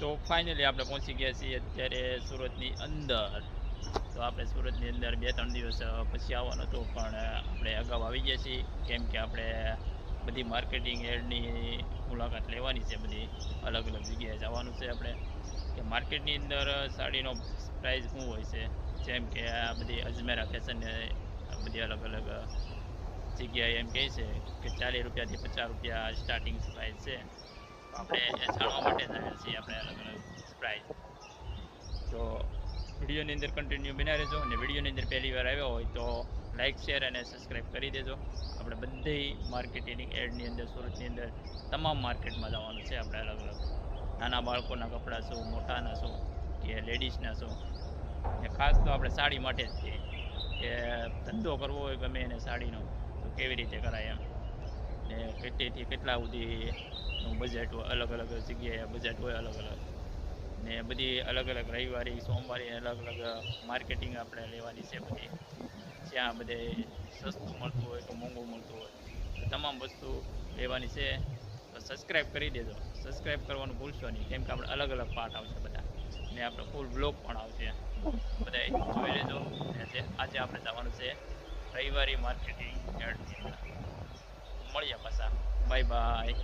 તો ફાઇનલી આપણે પહોંચી ગયા છીએ અત્યારે સુરતની અંદર. તો આપણે સુરતની અંદર 2-3 દિવસ પછી આવવાનું હતું, પણ આપણે અગાઉ આવી ગયા છીએ, કેમ કે આપણે બધી માર્કેટિંગ એડની મુલાકાત લેવાની છે. બધી અલગ અલગ જગ્યાએ જવાનું છે આપણે, કે માર્કેટની અંદર સાડીનો પ્રાઇસ શું હોય છે. જેમ કે આ બધી અજમેરા ફેશનને બધી અલગ અલગ જગ્યાએ એમ કહે છે કે 40 રૂપિયાથી 50 રૂપિયા સ્ટાર્ટિંગ પ્રાઇસ છે. આપણે એ જાણવા માટે જ આવ્યા છીએ, આપણે અલગ અલગ પ્રાઇસ. તો વિડીયોની અંદર કન્ટિન્યુ બના રહેજો, અને વિડીયોની અંદર પહેલી વાર આવ્યો હોય તો લાઇક શેર અને સબસ્ક્રાઈબ કરી દેજો. આપણે બધી માર્કેટિંગ એડની અંદર સુરતની અંદર તમામ માર્કેટમાં જવાનું છે આપણે અલગ અલગ. નાના બાળકોના કપડાં શું, મોટાના શું, કે લેડીઝના શું, ને ખાસ તો આપણે સાડી માટે જ છીએ, કે ધંધો કરવો હોય ગમે એને સાડીનો તો કેવી રીતે કરાય એમ, ને કેટલીથી કેટલા સુધીનું બજેટ હોય. અલગ અલગ જગ્યાએ બજેટ હોય અલગ અલગ, ને બધી અલગ અલગ રવિવારી સોમવારે અલગ અલગ માર્કેટિંગ આપણે લેવાની છે બધી. જ્યાં બધે સસ્તું મળતું હોય કે મોંઘું મળતું હોય, તો તમામ વસ્તુ લેવાની છે. તો સબસ્ક્રાઈબ કરી દેજો, સબસ્ક્રાઈબ કરવાનું ભૂલશો નહીં, કેમ કે આપણે અલગ અલગ પાર્ટ આવશે બધા, ને આપણે ફૂલ બ્લોગ પણ આવશે, બધા જોઈ લેજો. આજે આપણે જવાનું છે રવિવારી માર્કેટિંગ યાર્ડની અંદર. મળીએ પાછા. Bye bye.